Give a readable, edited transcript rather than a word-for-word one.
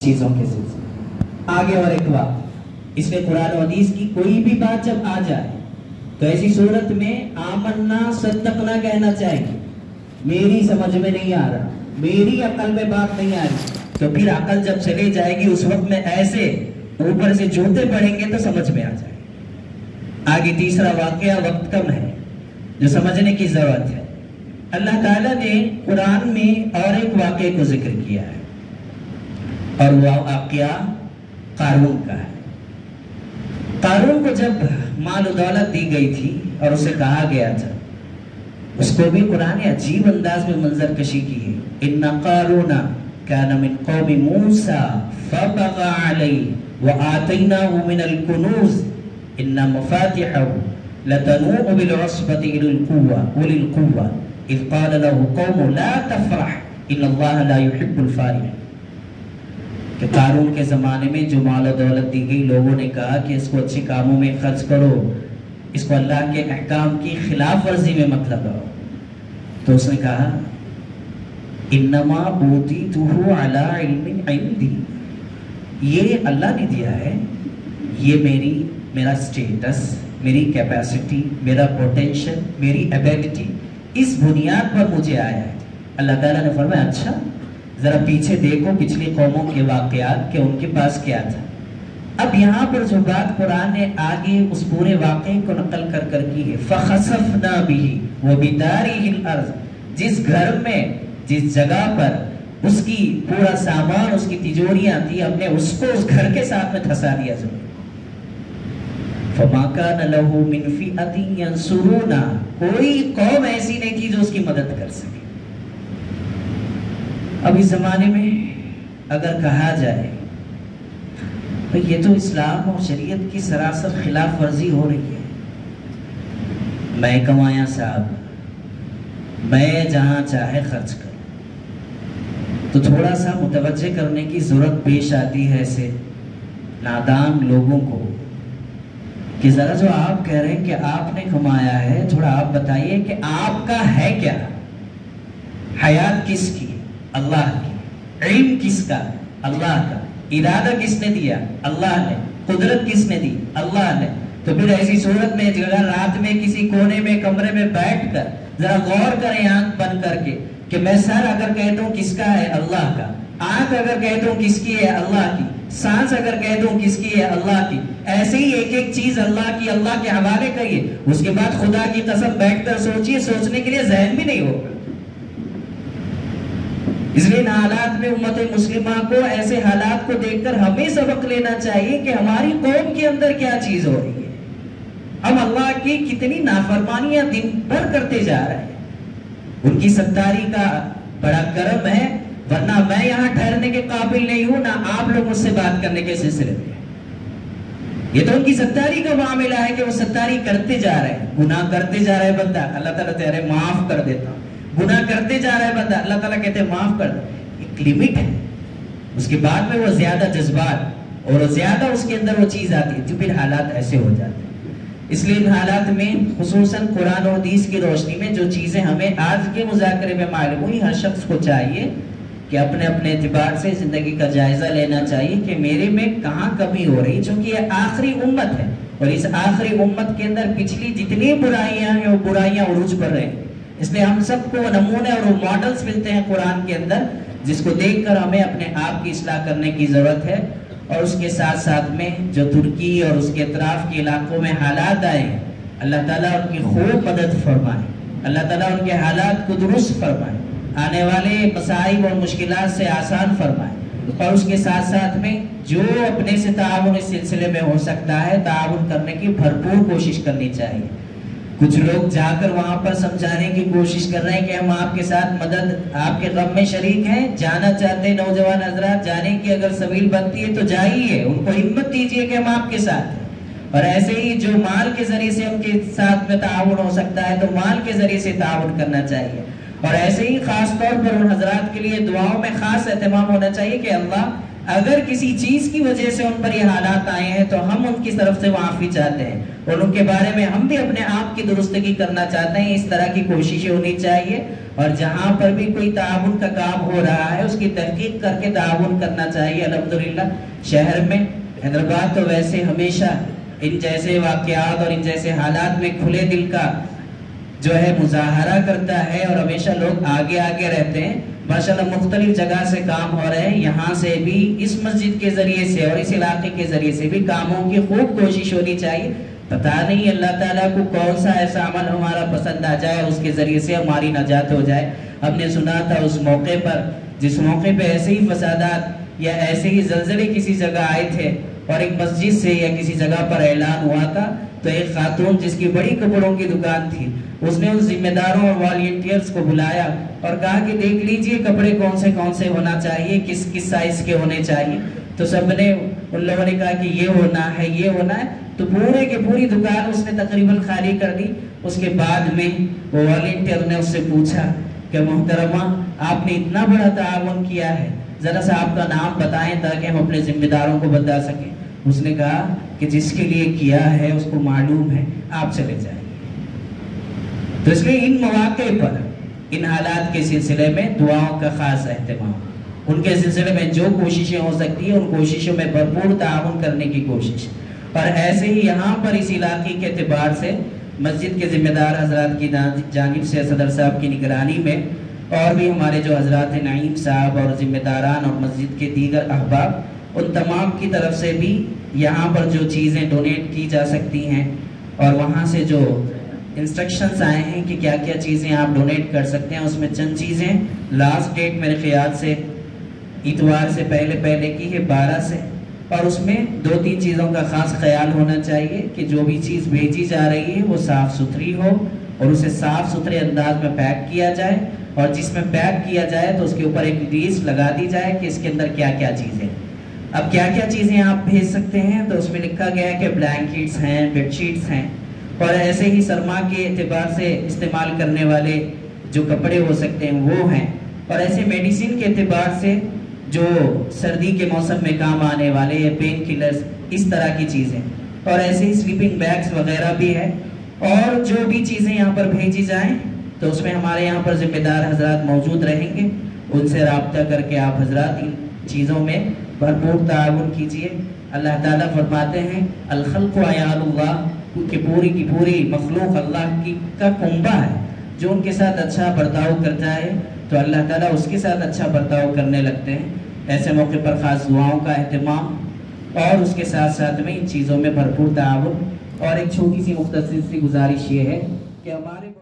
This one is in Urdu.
چیزوں کے سلسلے آگے اور ایک بات، اس میں قرآن و حدیث کی کوئی بھی بات جب آ جائے تو ایسی صورت میں آمنا صدقنا کہنا چاہیے. میری سمجھ میں نہیں آ رہا، میری عقل میں بات نہیں آ رہی، تو پھر عقل جب چلی جائے گی اس وقت میں ایسے اوپر سے جوتے پڑیں گے تو سمجھ میں آ جائے. آگے تیسرا واقعہ، وقت کم ہے جو سمجھنے کی ضرورت ہے. اللہ تعالیٰ نے قرآن میں اور ایک واقعے کو ذکر کیا ہے اور وہ واقعہ قارون کا ہے. قارون کو جب مال و دولت دی گئی تھی اور اسے کہا گیا تھا، اس کو بھی قرآن نے عجیب انداز میں منظر کشی کی ہے. ان قارون کان من قوم موسیٰ فبغى علیہ وآتیناہ من الکنوز ان مفاتحہ لتنوء بالعصبة اولي القوة اذ قال له قوم لا تفرح ان اللہ لا يحب الفرحین. کہ قارون کے زمانے میں جو مال و دولت دی گئی، لوگوں نے کہا کہ اس کو اچھے کاموں میں خرچ کرو، اس کو اللہ کے احکام کی خلاف ورزی میں مت لگاؤ. تو اس نے کہا انما اوتیتہ علی علم عندی، یہ اللہ نے دیا ہے، یہ میرا سٹیٹس، میری کیپیسٹی، میرا پوٹینشل، میری ایبیلٹی اس بنیاد پر مجھے آیا ہے. اللہ تعالیٰ نے فرمایا اچھا ذرا پیچھے دیکھو پچھلی قوموں کے واقعات کہ ان کے پاس کیا تھا. اب یہاں پر جو بات قرآن نے آگے اس پورے واقعے کو نقل کر کی ہے، فَخَسَفْنَا بِهِ وَبِدَارِهِ الْأَرْضِ، جس گھر میں جس جگہ پر اس کی پورا سامان، اس کی تجوریاں تھی، ہم نے اس کو اس گھر کے ساتھ میں دھسا دیا. فَمَا كَانَ لَهُ مِنْ فِئَةٍ يَنْصُرُونَهُ، کوئی قوم ایسی نہیں تھی جو اس کی مدد کر سکے. اب اس زمانے میں اگر کہا جائے تو یہ تو اسلام اور شریعت کی سراسر خلاف ورزی ہو رہی ہے. میں کمایا صاحب، میں جہاں چاہے خرچ کروں، تو تھوڑا سا متوجہ کرنے کی ضرورت پیش آتی ہے ایسے نادان لوگوں کو کہ ذرا جو آپ کہہ رہے ہیں کہ آپ نے کمایا ہے، تھوڑا آپ بتائیے کہ آپ کا ہے کیا؟ حیات کس کی؟ اللہ کی. علم کس کا؟ اللہ کا. ارادہ کس نے دیا؟ اللہ نے. قدرت کس نے دی؟ اللہ نے. تو پھر ایسی صورت میں اگر رات میں کسی کونے میں کمرے میں بیٹھ کر ذرا غور کریں آنکھ بند کر کے کہ میں سر اگر کہتا ہوں کس کا ہے؟ اللہ کا. آنکھ اگر کہتا ہوں کس کی ہے؟ اللہ کی. سانس اگر کہتا ہوں کس کی ہے؟ اللہ کی. ایسے ہی ایک ایک چیز اللہ کی، اللہ کے حوالے کریے. اس کے بعد خدا کی قسم بیٹھ کر سوچیے، سوچنے کے لیے ذہن بھی نہیں ہوگا. اس لیے ان حالات میں امت مسلمہ کو ایسے حالات کو دیکھ کر ہمیں سبق لینا چاہیے کہ ہماری قوم کے اندر کیا چیز ہو رہی ہے. ہم اللہ کی کتنی نافرمانیاں دن بھر کرتے جا رہے ہیں. ان کی ستاری کا بڑا کرم ہے، ورنہ میں یہاں ٹھہرنے کے قابل نہیں ہوں، نہ آپ لوگ مجھ سے بات کرنے کے سلسلے میں. یہ تو ان کی ستاری کا معاملہ ہے کہ وہ ستاری کرتے جا رہے ہیں. گناہ کرتے جا رہے بندہ، اللہ تعالیٰ تیرے معاف کر دیتا ہوں. گناہ کرتے جا رہا ہے بندہ، اللہ تعالیٰ کہتے ہیں معاف کر دے. ایک لیمٹ ہے، اس کے بعد میں وہ زیادہ جذبات اور زیادہ اس کے اندر وہ چیز آتی ہے تو پھر حالات ایسے ہو جاتے ہیں. اس لیے ان حالات میں خصوصاً قرآن و حدیث کی روشنی میں جو چیزیں ہمیں آج کے مذاکرے میں معلوم ہوئی، ہر شخص کو چاہیے کہ اپنے اپنے اعتبار سے زندگی کا جائزہ لینا چاہیے کہ میرے میں کہاں کمی ہو رہی. چونکہ یہ آخری امت ہے اور اس آخری امت کے اندر پچھلی جتنی برائیاں ہیں وہ برائیاں عروج پر رہے ہیں. اس لیے ہم سب کو نمونے اور ماڈلز ملتے ہیں قرآن کے اندر، جس کو دیکھ کر ہمیں اپنے آپ کی اصلاح کرنے کی ضرورت ہے. اور اس کے ساتھ ساتھ میں جو ترکی اور اس کے اطراف کے علاقوں میں حالات آئے ہیں، اللہ تعالیٰ ان کی خوب مدد فرمائے، اللہ تعالیٰ ان کے حالات کو درست فرمائے، آنے والے مصائب اور مشکلات سے آسان فرمائے. اور اس کے ساتھ ساتھ میں جو اپنے سے تعاون اس سلسلے میں ہو سکتا ہے تعاون کرنے کی بھرپور کوشش کرنی چاہیے. کچھ لوگ جا کر وہاں پر سمجھانے کی کوشش کر رہے ہیں کہ ہم آپ کے ساتھ مدد، آپ کے غم میں شریک ہیں، جانا چاہتے ہیں نوجوان حضرات، جانے کی اگر سبیل بنتی ہے تو جائیے، ان کو ہمت دیجیے کہ ہم آپ کے ساتھ ہیں. اور ایسے ہی جو مال کے ذریعے سے ان کے ساتھ میں تعاون ہو سکتا ہے تو مال کے ذریعے سے تعاون کرنا چاہیے. اور ایسے ہی خاص طور پر ان حضرات کے لیے دعاؤں میں خاص اہتمام ہونا چاہیے کہ اللہ اگر کسی چیز کی وجہ سے ان پر یہ حالات آئے ہیں تو ہم ان کی طرف سے معافی چاہتے ہیں. اور ان کے بارے میں ہم بھی اپنے آپ کی درستگی کرنا چاہتے ہیں. اس طرح کی کوششیں ہونی چاہیے, اور جہاں پر بھی کوئی تعاون کا کام ہو رہا ہے اس کی تحقیق کر کے تعاون کرنا چاہیے. الحمدللہ شہر میں حیدرآباد تو ویسے ہمیشہ ان جیسے واقعات اور ان جیسے حالات میں کھلے دل کا جو ہے مظاہرہ کرتا ہے, اور ہمیشہ لوگ آگے آگے رہتے ہیں. ماشاءاللہ مختلف جگہ سے کام ہو رہے ہیں, یہاں سے بھی اس مسجد کے ذریعے سے اور اس علاقے کے ذریعے سے بھی کاموں کی خوب کوشش ہونی چاہیے. پتہ نہیں اللہ تعالیٰ کو کون سا ایسا عمل ہمارا پسند آ جائے, اس کے ذریعے سے ہماری نجات ہو جائے. ہم نے سنا تھا اس موقع پر, جس موقع پہ ایسے ہی فسادات یا ایسے ہی زلزلے کسی جگہ آئے تھے اور ایک مسجد سے یا کسی جگہ پر اعلان ہوا تھا, تو ایک خاتون جس کی بڑی کپڑوں کی دکان تھی, اس نے ان ذمہ داروں اور والنٹیئرز کو بلایا اور کہا کہ دیکھ لیجئے کپڑے کون سے ہونا چاہیے, کس کس سائز کے ہونے چاہیے. تو سب نے, ان لوگوں نے کہا کہ یہ ہونا ہے, یہ ہونا ہے. تو پورے کے پوری دکان اس نے تقریباً خالی کر دی. اس کے بعد میں وہ والنٹیئر نے اس سے پوچھا کہ محترمہ آپ نے اتنا بڑا تعاون کیا ہے, ذرا سا آپ کا نام بتائیں تاکہ ہم اپنے ذمہ داروں کو بتا سکیں. اس نے کہا کہ جس کے لیے کیا ہے اس کو معلوم ہے, آپ چلے جائیں. تو اس لیے ان مواقع پر, ان حالات کے سلسلے میں دعاؤں کا خاص اہتمام, ان کے سلسلے میں جو کوششیں ہو سکتی ہیں ان کوششوں میں بھرپور تعاون کرنے کی کوشش. اور ایسے ہی یہاں پر اس علاقے کے اعتبار سے مسجد کے ذمہ دار حضرات کی جانب سے صدر صاحب کی نگرانی میں, اور بھی ہمارے جو حضرات نعیم صاحب اور ذمہ داران اور مسجد کے دیگر احباب, ان تمام کی طرف سے بھی یہاں پر جو چیزیں ڈونیٹ کی جا سکتی ہیں اور وہاں سے جو انسٹرکشنز آئے ہیں کہ کیا کیا چیزیں آپ ڈونیٹ کر سکتے ہیں, اس میں چند چیزیں لاسٹ ڈیٹ میرے خیال سے اتوار سے پہلے کی ہے 12 سے, اور اس میں 2-3 چیزوں کا خاص خیال ہونا چاہیے کہ جو بھی چیز بھیجی جا رہی ہے وہ صاف ستھری ہو اور اسے صاف ستھرے انداز میں پیک کیا جائے, اور جس میں پیک کیا جائے تو اس کے اوپر ایک لیسٹ لگا دی جائے کہ اس کے اندر کیا کیا چیزیں. اب کیا کیا چیزیں آپ بھیج سکتے ہیں, تو اس میں لکھا گیا ہے کہ بلینکٹس ہیں, بیڈ شیٹس ہیں, اور ایسے ہی سرما کے اعتبار سے استعمال کرنے والے جو کپڑے ہو سکتے ہیں وہ ہیں, اور ایسے میڈیسن کے اعتبار سے جو سردی کے موسم میں کام آنے والے پین کلرز, اس طرح کی چیزیں, اور ایسے ہی سلیپنگ بیگز وغیرہ بھی ہے. اور جو بھی چیزیں یہاں پر بھیجی جائیں تو اس میں ہمارے یہاں پر ذمہ دار حضرات موجود رہیں گے, ان سے رابطہ کر کے آپ حضرات ان چیزوں میں بھرپور تعاون کیجئے. اللہ تعالیٰ فرماتے ہیں الخلق عیال اللہ, کہ پوری کی پوری مخلوق اللہ کی کا کنبہ ہے, جو ان کے ساتھ اچھا برتاؤ کرتا ہے تو اللہ تعالیٰ اس کے ساتھ اچھا برتاؤ کرنے لگتے ہیں. ایسے موقع پر خاص دعاؤں کا اہتمام, اور اس کے ساتھ ساتھ میں ان چیزوں میں بھرپور تعاون. اور ایک چھوٹی سی مختصر سی گزارش یہ ہے کہ ہمارے